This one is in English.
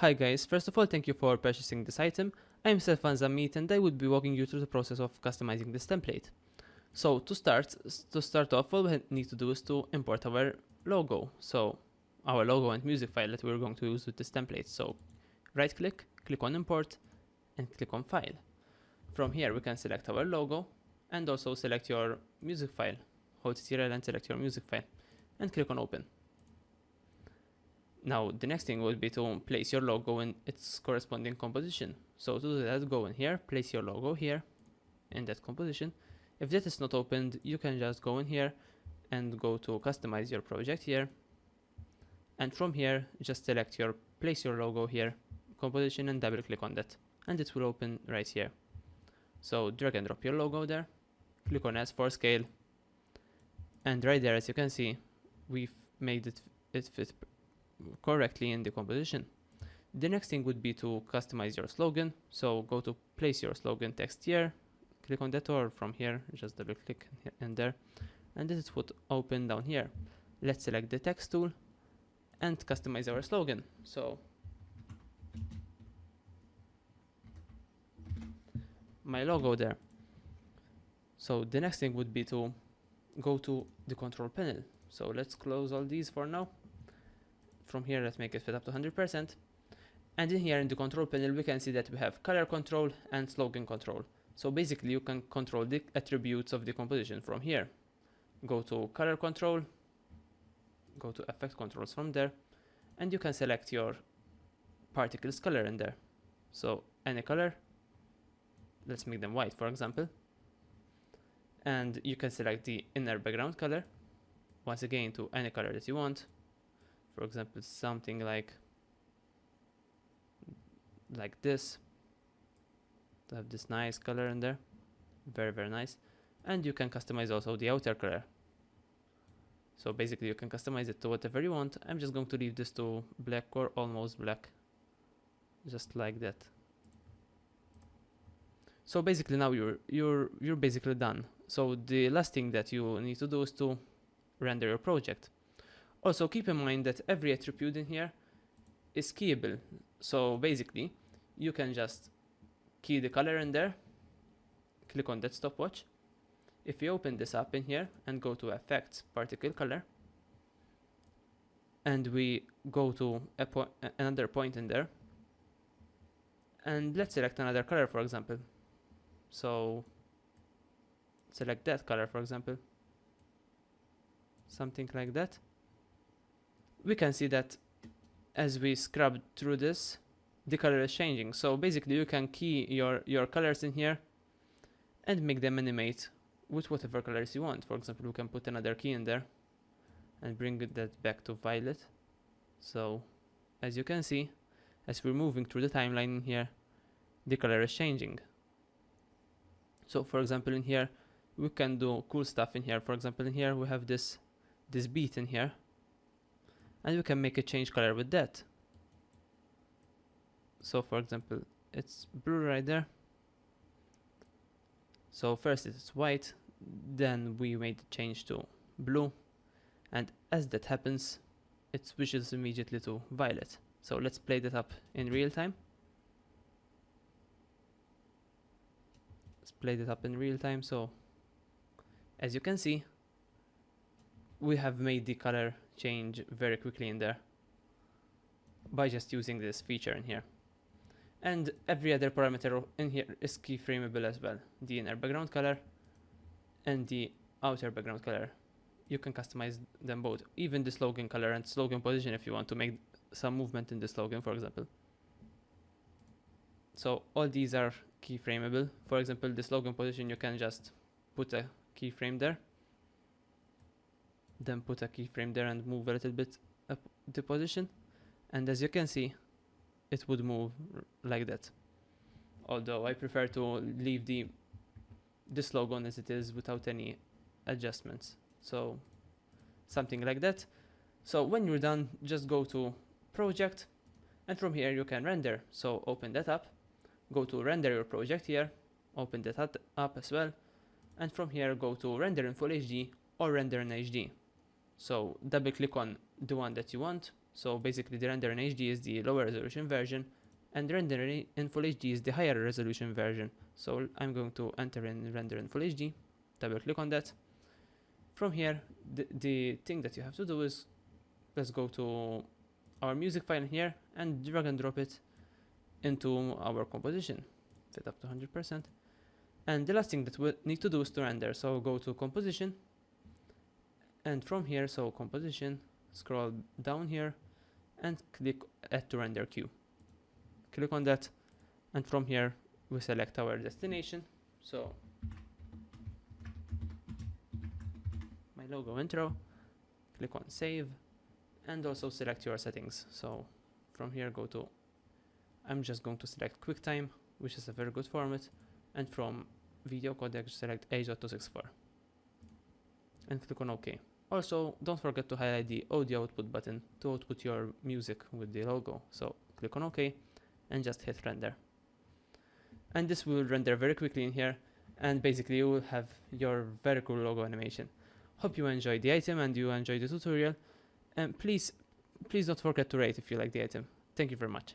Hi guys, first of all thank you for purchasing this item. I'm Stefan Zammit and I will be walking you through the process of customizing this template. So to start off, all we need to do is to import our logo. So our logo and music file that we're going to use with this template. So right click on import and click on file. From here we can select our logo and also select your music file. Hold Ctrl and select your music file and click on open. Now the next thing would be to place your logo in its corresponding composition. So to do that, go in here, place your logo here in that composition. If that is not opened, you can just go in here and go to customize your project here. And from here, just select your place your logo here, composition, and double click on that. And it will open right here. So drag and drop your logo there, click on as for scale. And right there, as you can see, we've made it fit correctly in the composition. The next thing would be to customize your slogan. So go to place your slogan text here, click on that, or from here just double click in there, and this is what open down here. Let's select the text tool and customize our slogan. So my logo there. So the next thing would be to go to the control panel. So let's close all these for now. From here, let's make it fit up to 100%. And in here in the control panel, we can see that we have color control and slogan control. So basically you can control the attributes of the composition from here. Go to color control, go to effect controls from there, and you can select your particles color in there. So any color, let's make them white for example. And you can select the inner background color, once again to any color that you want. For example, something like this, to have this nice color in there, very nice. And you can customize also the outer color. So basically you can customize it to whatever you want. I'm just going to leave this to black or almost black, just like that. So basically now you're basically done. So the last thing that you need to do is to render your project. Also keep in mind that every attribute in here is keyable. So basically you can just key the color in there, click on that stopwatch. If you open this up in here and go to effects, particle color, and we go to another point in there, and let's select another color for example. So select that color for example, something like that. We can see that as we scrub through this, the color is changing. So basically you can key your colors in here and make them animate with whatever colors you want. For example, we can put another key in there and bring that back to violet. So as you can see, as we're moving through the timeline in here, the color is changing. So for example in here, we can do cool stuff in here. For example in here we have this beat in here, and we can make a change color with that. So for example, it's blue right there. So first it's white, then we made the change to blue, and as that happens, it switches immediately to violet. So let's play that up in real time. Let's play that up in real time. So as you can see, we have made the color change very quickly in there by just using this feature in here. And every other parameter in here is keyframeable as well. The inner background color and the outer background color, you can customize them both. Even the slogan color and slogan position if you want to make some movement in the slogan for example. So all these are keyframeable. For example, the slogan position, you can just put a keyframe there, then put a keyframe there and move a little bit up the position, and as you can see, it would move like that. Although I prefer to leave this logo as it is without any adjustments. So something like that. So when you're done, just go to project, and from here you can render. So open that up, go to render your project here, open that up as well, and from here go to render in full HD or render in HD. So double click on the one that you want, So basically the render in HD is the lower resolution version, and the render in Full HD is the higher resolution version. So I'm going to enter in render in Full HD, double click on that. From here, the thing that you have to do is, let's go to our music file here and drag and drop it into our composition, set up to 100%. And the last thing that we need to do is to render. So go to composition, and from here, so composition, scroll down here and click add to render queue. Click on that, and from here we select our destination. So my logo intro, click on save, and also select your settings. So from here go to, I'm just going to select QuickTime, which is a very good format, and from video codec select H.264 and click on OK. Also, don't forget to highlight the audio output button to output your music with the logo. So click on OK and just hit render. And this will render very quickly in here, and basically you will have your very cool logo animation. Hope you enjoyed the item and you enjoyed the tutorial, and please don't forget to rate if you like the item. Thank you very much.